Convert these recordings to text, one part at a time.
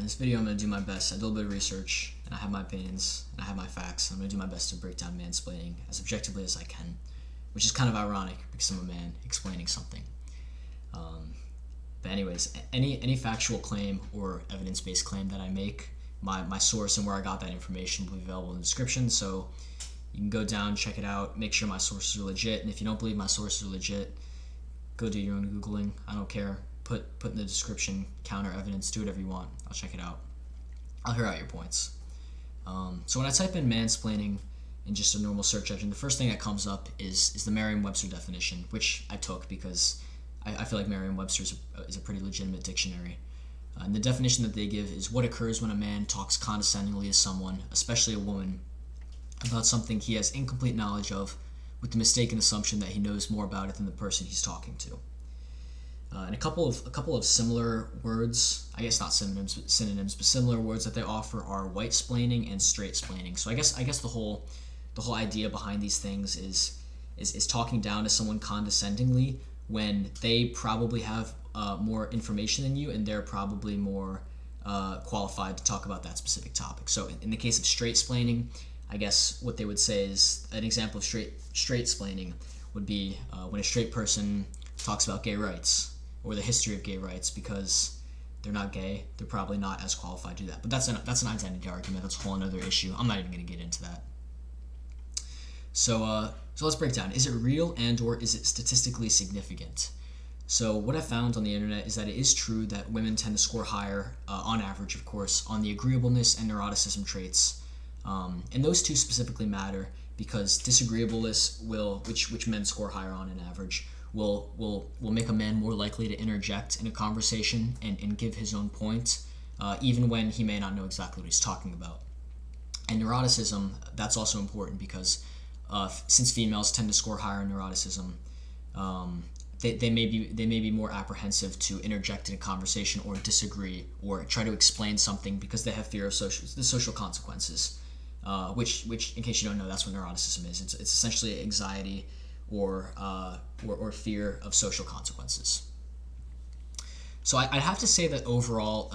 In this video, I'm going to do my best. I did a little bit of research, and I have my opinions, and I have my facts. I'm going to do my best to break down mansplaining as objectively as I can, which is kind of ironic because I'm a man explaining something. But anyways, any factual claim or evidence-based claim that I make, my source and where I got that information will be available in the description, so you can go down, check it out, make sure my sources are legit, and if you don't believe my sources are legit, go do your own Googling. I don't care. Put in the description counter evidence, do whatever you want. I'll check it out. I'll hear out your points. So when I type in mansplaining in just a normal search engine, the first thing that comes up is the Merriam-Webster definition, which I took because I feel like Merriam-Webster is a pretty legitimate dictionary. And the definition that they give is what occurs when a man talks condescendingly to someone, especially a woman, about something he has incomplete knowledge of, with the mistaken assumption that he knows more about it than the person he's talking to. And a couple of similar words, I guess not synonyms, but similar words that they offer are white-splaining and straight-splaining. So I guess the whole idea behind these things is talking down to someone condescendingly when they probably have more information than you, and they're probably more qualified to talk about that specific topic. So in the case of straight-splaining, I guess what they would say is an example of straight-splaining would be when a straight person talks about gay rights or the history of gay rights. Because they're not gay, they're probably not as qualified to do that. But that's an identity argument. That's a whole other issue. I'm not even going to get into that. So let's break down. Is it real and or is it statistically significant? So what I found on the internet is that it is true that women tend to score higher, on average, of course, on the agreeableness and neuroticism traits. And those two specifically matter because disagreeableness which men score higher on average, will make a man more likely to interject in a conversation and give his own point, even when he may not know exactly what he's talking about. And neuroticism, that's also important because since females tend to score higher in neuroticism, they may be more apprehensive to interject in a conversation or disagree or try to explain something because they have fear of the social consequences. Which in case you don't know, that's what neuroticism is. It's essentially anxiety or fear of social consequences. So I'd have to say that overall,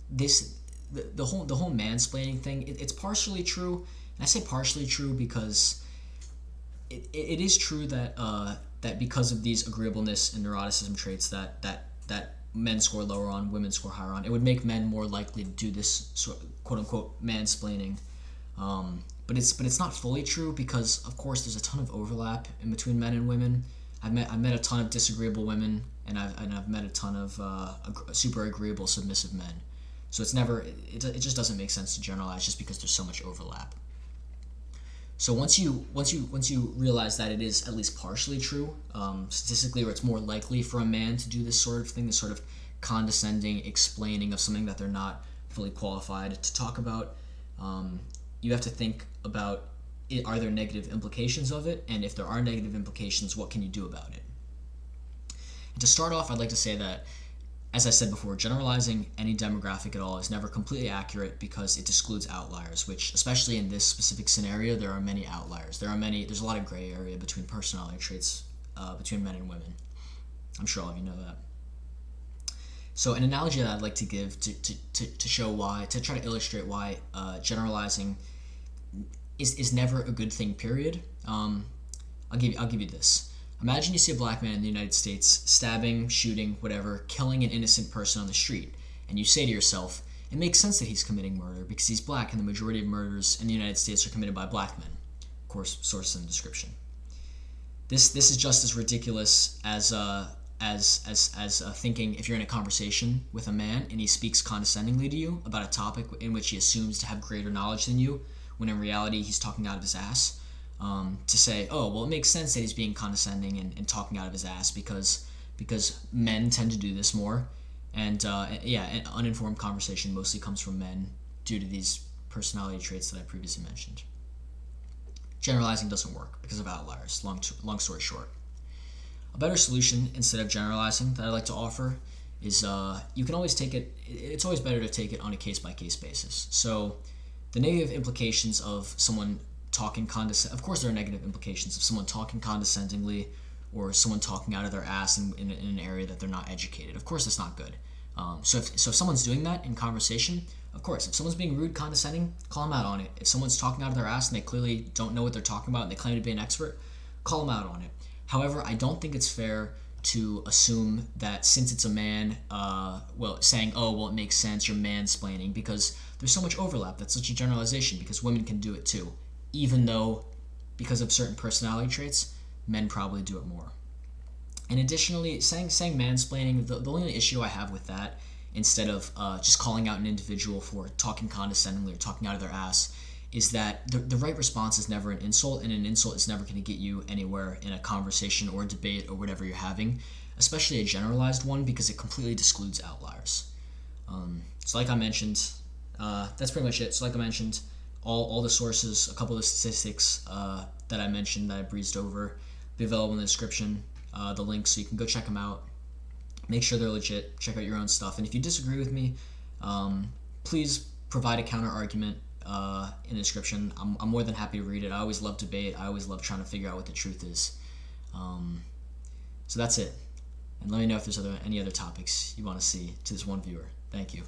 the whole mansplaining thing, it's partially true. And I say partially true because it is true that because of these agreeableness and neuroticism traits that men score lower on, women score higher on, it would make men more likely to do this quote unquote mansplaining. But it's not fully true because, of course, there's a ton of overlap in between men and women. I've met a ton of disagreeable women, and I've met a ton of super agreeable submissive men. So it just doesn't make sense to generalize just because there's so much overlap. So once you realize that it is at least partially true, statistically, or it's more likely for a man to do this sort of thing, this sort of condescending explaining of something that they're not fully qualified to talk about, you have to think about are there negative implications of it, and if there are negative implications, what can you do about it? And to start off, I'd like to say that, as I said before, generalizing any demographic at all is never completely accurate because it excludes outliers, which, especially in this specific scenario, there are many outliers. There's a lot of gray area between personality traits between men and women. I'm sure all of you know that. So an analogy that I'd like to give to show why, to try to illustrate why generalizing is never a good thing, period. I'll give you this. Imagine you see a black man in the United States stabbing, shooting, whatever, killing an innocent person on the street, and you say to yourself, it makes sense that he's committing murder because he's black and the majority of murders in the United States are committed by black men. Of course, source in the description. This is just as ridiculous as thinking if you're in a conversation with a man and he speaks condescendingly to you about a topic in which he assumes to have greater knowledge than you, when in reality he's talking out of his ass, to say, oh, well, it makes sense that he's being condescending and talking out of his ass because men tend to do this more. And an uninformed conversation mostly comes from men due to these personality traits that I previously mentioned. Generalizing doesn't work because of outliers, long story short. A better solution, instead of generalizing, that I like to offer is you can always take it, it's always better to take it on a case-by-case basis. So the negative implications of someone talking of course there are negative implications of someone talking condescendingly or someone talking out of their ass in an area that they're not educated. Of course that's not good. So if someone's doing that in conversation, of course, if someone's being rude, condescending, call them out on it. If someone's talking out of their ass and they clearly don't know what they're talking about and they claim to be an expert, call them out on it. However, I don't think it's fair to assume that since it's a man, saying, oh, well, it makes sense, you're mansplaining, because there's so much overlap. That's such a generalization, because women can do it too, even though, because of certain personality traits, men probably do it more. And additionally, saying mansplaining, the only issue I have with that, instead of just calling out an individual for talking condescendingly or talking out of their ass, is that the right response is never an insult, and an insult is never going to get you anywhere in a conversation or a debate or whatever you're having, especially a generalized one, because it completely excludes outliers. So like I mentioned, that's pretty much it. So like I mentioned, all the sources, a couple of the statistics that I mentioned that I breezed over, be available in the description, the links, so you can go check them out. Make sure they're legit. Check out your own stuff. And if you disagree with me, please provide a counter argument in the description. I'm more than happy to read it. I always love debate. I always love trying to figure out what the truth is. So that's it. And let me know if there's any other topics you want to see to this one viewer. Thank you.